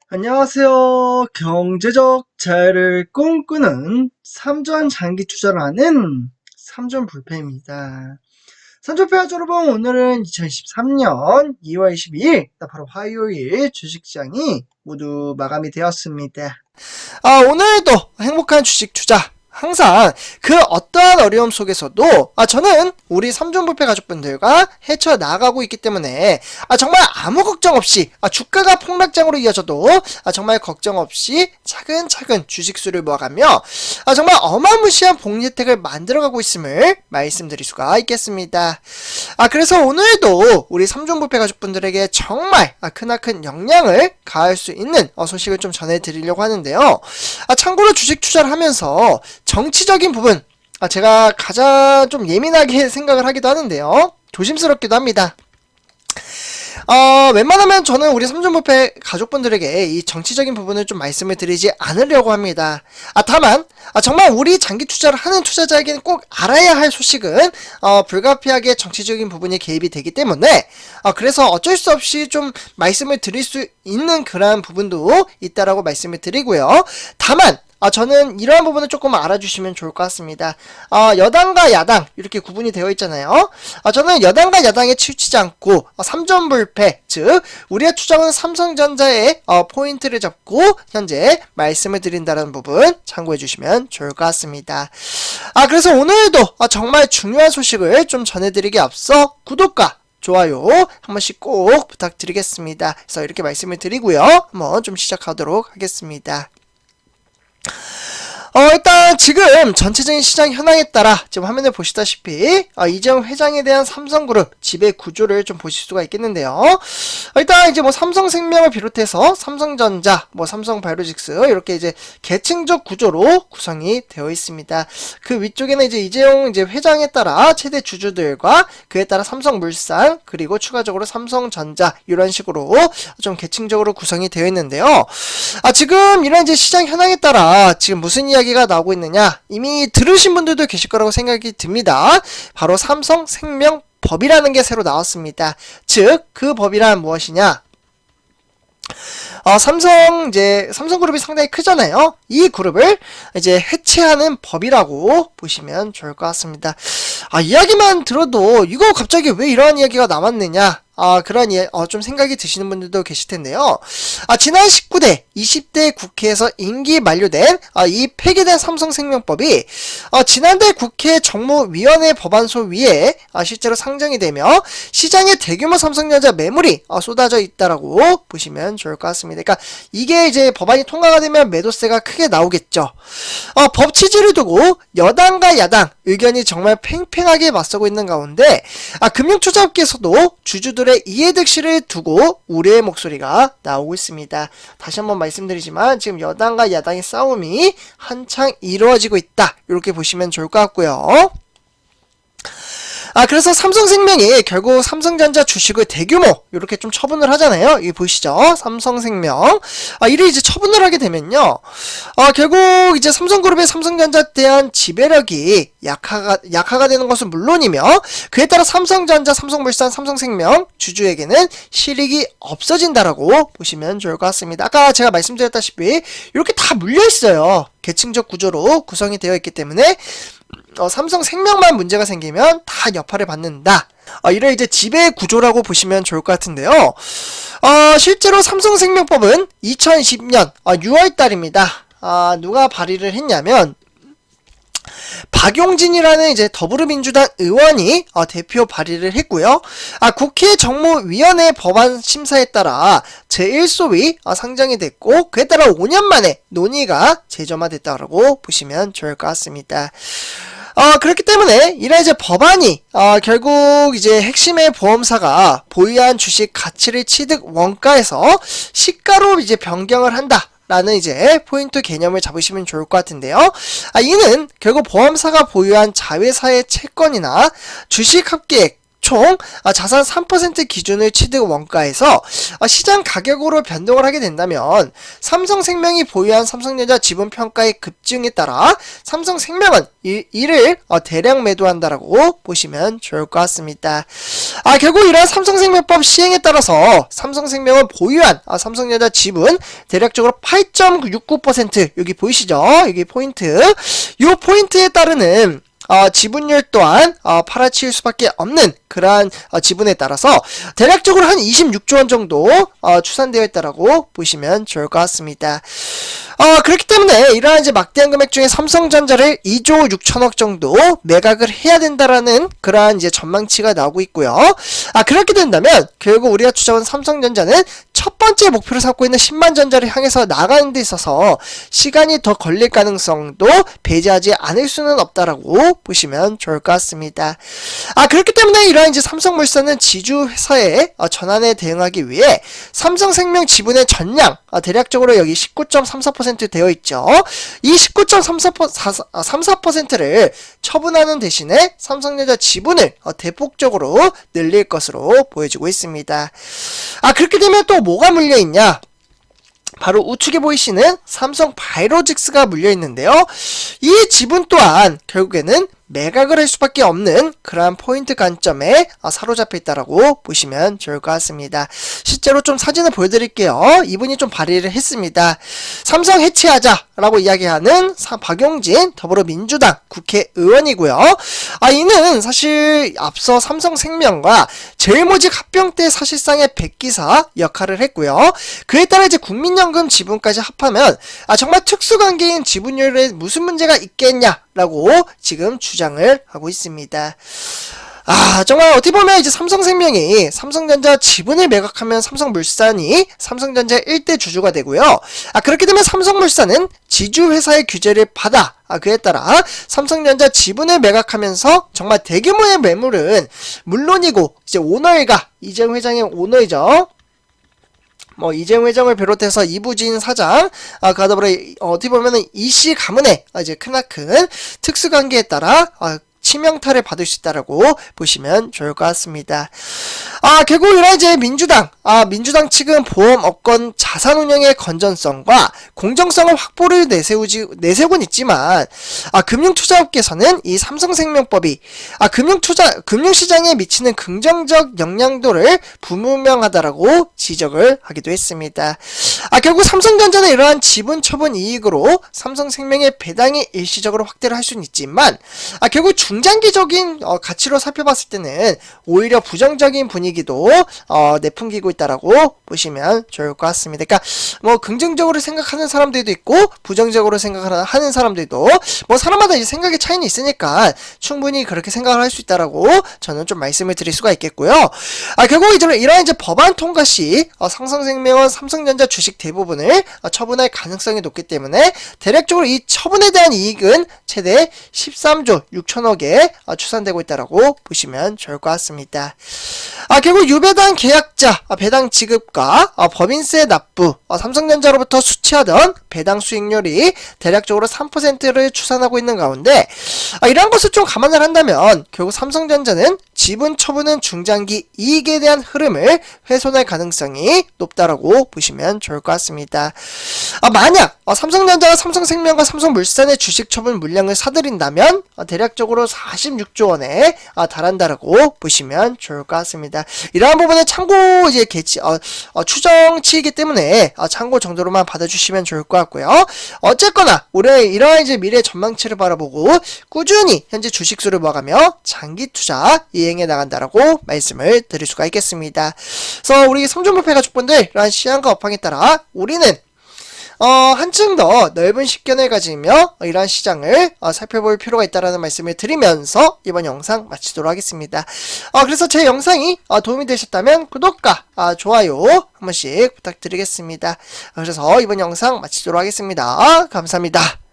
안녕하세요. 경제적 자유를 꿈꾸는 삼전 장기 투자를 하는 삼전 불패입니다. 삼전 불패 여러분, 오늘은 2023년 2월 22일, 바로 화요일 주식시장이 모두 마감이 되었습니다. 오늘도 행복한 주식 투자, 항상 그 어떠한 어려움 속에서도 저는 우리 삼전불패 가족분들과 헤쳐나가고 있기 때문에 정말 아무 걱정 없이 주가가 폭락장으로 이어져도 정말 걱정 없이 차근차근 주식수를 모아가며 정말 어마무시한 복리 혜택을 만들어가고 있음을 말씀드릴 수가 있겠습니다. 그래서 오늘도 우리 삼전불패 가족분들에게 정말 크나큰 영향을 가할 수 있는 소식을 좀 전해드리려고 하는데요. 참고로 주식 투자를 하면서 정치적인 부분, 제가 가장 좀 예민하게 생각을 하기도 하는데요. 조심스럽기도 합니다. 웬만하면 저는 우리 삼전불패 가족분들에게 이 정치적인 부분을 좀 말씀을 드리지 않으려고 합니다. 다만 정말 우리 장기 투자를 하는 투자자에게는 꼭 알아야 할 소식은 불가피하게 정치적인 부분이 개입이 되기 때문에 그래서 어쩔 수 없이 좀 말씀을 드릴 수 있는 그러한 부분도 있다라고 말씀을 드리고요. 다만 저는 이러한 부분을 조금 알아주시면 좋을 것 같습니다. 여당과 야당 이렇게 구분이 되어 있잖아요. 저는 여당과 야당에 치우치지 않고 삼전불패, 즉 우리의 투자는 삼성전자에 포인트를 잡고 현재 말씀을 드린다는 부분 참고해 주시면 좋을 것 같습니다. 그래서 오늘도 정말 중요한 소식을 좀 전해드리기 앞서 구독과 좋아요 한 번씩 꼭 부탁드리겠습니다. 그래서 이렇게 말씀을 드리고요. 한번 좀 시작하도록 하겠습니다. 일단 지금 전체적인 시장 현황에 따라 지금 화면을 보시다시피 이재용 회장에 대한 삼성그룹 지배 구조를 좀 보실 수가 있겠는데요. 일단 이제 뭐 삼성생명을 비롯해서 삼성전자, 삼성바이오로직스 이렇게 이제 계층적 구조로 구성이 되어 있습니다. 그 위쪽에는 이제 이재용 회장에 따라 최대 주주들과 그에 따라 삼성물산 그리고 추가적으로 삼성전자 이런 식으로 좀 계층적으로 구성이 되어 있는데요. 지금 이런 이제 시장 현황에 따라 지금 무슨 이야기가 나오고 있느냐, 이미 들으신 분들도 계실 거라고 생각이 듭니다. 바로 삼성생명 법이라는 게 새로 나왔습니다. 즉 그 법이란 무엇이냐, 삼성그룹이 상당히 크잖아요. 이 그룹을 이제 해체하는 법이라고 보시면 좋을 것 같습니다. 이야기만 들어도 이거 갑자기 왜 이러한 이야기가 나왔느냐, 그런 좀 생각이 드시는 분들도 계실 텐데요. 지난 19대, 20대 국회에서 임기 만료된 이 폐기된 삼성생명법이 지난달 국회 정무위원회 법안소 위에 실제로 상정이 되며 시장에 대규모 삼성전자 매물이 쏟아져 있다라고 보시면 좋을 것 같습니다. 그러니까 이게 이제 법안이 통과가 되면 매도세가 크게 나오겠죠. 법 취지를 두고 여당과 야당 의견이 정말 팽팽하게 맞서고 있는 가운데 금융투자업계에서도 주주들의 이해득실을 두고 우려의 목소리가 나오고 있습니다. 다시 한번 말씀드리지만 지금 여당과 야당의 싸움이 한창 이루어지고 있다, 이렇게 보시면 좋을 것 같고요. 그래서 삼성생명이 결국 삼성전자 주식을 대규모 이렇게 좀 처분을 하잖아요. 여기 보이시죠? 삼성생명. 이를 이제 처분을 하게 되면요. 결국 이제 삼성그룹의 삼성전자에 대한 지배력이 약화가 되는 것은 물론이며 그에 따라 삼성전자, 삼성물산, 삼성생명 주주에게는 실익이 없어진다라고 보시면 좋을 것 같습니다. 아까 제가 말씀드렸다시피 이렇게 다 물려있어요. 계층적 구조로 구성이 되어 있기 때문에 삼성생명만 문제가 생기면 다 여파를 받는다. 이를 이제 지배 구조라고 보시면 좋을 것 같은데요. 실제로 삼성생명법은 2020년 6월달입니다. 누가 발의를 했냐면 박용진이라는 이제 더불어민주당 의원이 대표 발의를 했고요. 국회 정무위원회 법안 심사에 따라 제1소위 상정이 됐고 그에 따라 5년 만에 논의가 재점화됐다고 보시면 좋을 것 같습니다. 그렇기 때문에 이런 이제 법안이 결국 이제 핵심의 보험사가 보유한 주식 가치를 취득 원가에서 시가로 이제 변경을 한다 라는 이제 포인트 개념을 잡으시면 좋을 것 같은데요. 이는 결국 보험사가 보유한 자회사의 채권이나 주식 합계액, 총 자산 3% 기준을 취득 원가에서 시장 가격으로 변동을 하게 된다면 삼성생명이 보유한 삼성전자 지분 평가의 급증에 따라 삼성생명은 이를 대량 매도한다라고 보시면 좋을 것 같습니다. 결국 이러한 삼성생명법 시행에 따라서 삼성생명은 보유한 삼성전자 지분 대략적으로 8.69% 여기 보이시죠? 여기 포인트. 이 포인트에 따르는 지분율 또한 팔아치울 수밖에 없는 그러한 지분에 따라서 대략적으로 한 26조 원 정도 추산되어 있다라고 보시면 좋을 것 같습니다. 그렇기 때문에 이러한 이제 막대한 금액 중에 삼성전자를 2조 6천억 정도 매각을 해야 된다라는 그러한 이제 전망치가 나오고 있고요. 그렇게 된다면 결국 우리가 투자한 삼성전자는 첫 번째 목표를 삼고 있는 10만 전자를 향해서 나가는 데 있어서 시간이 더 걸릴 가능성도 배제하지 않을 수는 없다라고 보시면 좋을 것 같습니다. 그렇기 때문에 이러한 이제 삼성물산은 지주 회사의 전환에 대응하기 위해 삼성생명 지분의 전량 대략적으로 여기 19.34% 되어 있죠. 이 19.34%를 처분하는 대신에 삼성전자 지분을 대폭적으로 늘릴 것으로 보여지고 있습니다. 그렇게 되면 또 뭐가 물려있냐? 바로 우측에 보이시는 삼성바이오로직스가 물려있는데요. 이 지분 또한 결국에는 매각을 할 수밖에 없는 그러한 포인트 관점에 사로잡혀 있다라고 보시면 좋을 것 같습니다. 실제로 좀 사진을 보여드릴게요. 이분이 좀 발의를 했습니다. 삼성 해체하자라고 이야기하는 박용진 더불어민주당 국회의원이고요. 이는 사실 앞서 삼성생명과 제일모직 합병 때 사실상의 백기사 역할을 했고요. 그에 따라 이제 국민연금 지분까지 합하면 정말 특수관계인 지분율에 무슨 문제가 있겠냐라고 지금 주장을 하고 있습니다. 정말 어떻게 보면 이제 삼성생명이 삼성전자 지분을 매각하면 삼성물산이 삼성전자의 1대 주주가 되고요. 그렇게 되면 삼성물산은 지주회사의 규제를 받아 그에 따라 삼성전자 지분을 매각하면서 정말 대규모의 매물은 물론이고 이제 오너일가 이재용 회장의 오너이죠. 이재용 회장을 비롯해서 이부진 사장, 더불어 어떻게 보면은 이씨 가문의 이제 크나큰 특수관계에 따라 치명타를 받을 수 있다라고 보시면 좋을 것 같습니다. 결국 이런 이제 민주당 측은 보험 업권 자산 운영의 건전성과 공정성을 확보를 내세우곤 있지만, 금융투자업계에서는 이 삼성생명법이, 금융시장에 미치는 긍정적 영향도를 불분명하다라고 지적을 하기도 했습니다. 결국 삼성전자는 이러한 지분 처분 이익으로 삼성생명의 배당이 일시적으로 확대를 할 수는 있지만, 결국 중장기적인 가치로 살펴봤을 때는 오히려 부정적인 분위기도 내풍기고 있다라고 보시면 좋을 것 같습니다. 그러니까 긍정적으로 생각하는 사람들도 있고 부정적으로 생각하는 사람들도 사람마다 이제 생각의 차이는 있으니까 충분히 그렇게 생각을 할 수 있다라고 저는 좀 말씀을 드릴 수가 있겠고요. 결국 이러한 이제 법안 통과 시 삼성생명은 삼성전자 주식 대부분을 처분할 가능성이 높기 때문에 대략적으로 이 처분에 대한 이익은 최대 13조 6천억에 추산되고 있다라고 보시면 좋을 것 같습니다. 결국 유배당 계약자 배당 지급과 법인세 납부 삼성전자로부터 수취하던 배당 수익률이 대략적으로 3%를 추산하고 있는 가운데 이러한 것을 좀 감안을 한다면 결국 삼성전자는 지분 처분은 중장기 이익에 대한 흐름을 훼손할 가능성이 높다라고 보시면 좋을 것 같습니다. 만약 삼성전자가 삼성생명과 삼성물산의 주식 처분 물량을 사들인다면 대략적으로 46조 원에 달한다라고 보시면 좋을 것 같습니다. 이러한 부분은 참고 이제 추정치이기 때문에 참고 정도로만 받아주시면 좋을 것 같고요. 어쨌거나 올해 이러한 이제 미래 전망치를 바라보고 꾸준히 현재 주식수를 모아가며 장기 투자 이행해 나간다라고 말씀을 드릴 수가 있겠습니다. 그래서 우리 삼존부패 가족분들 이러한 시장과 업황에 따라 우리는 한층 더 넓은 식견을 가지며 이러한 시장을 살펴볼 필요가 있다라는 말씀을 드리면서 이번 영상 마치도록 하겠습니다. 그래서 제 영상이 도움이 되셨다면 구독과 좋아요 한 번씩 부탁드리겠습니다. 그래서 이번 영상 마치도록 하겠습니다. 감사합니다.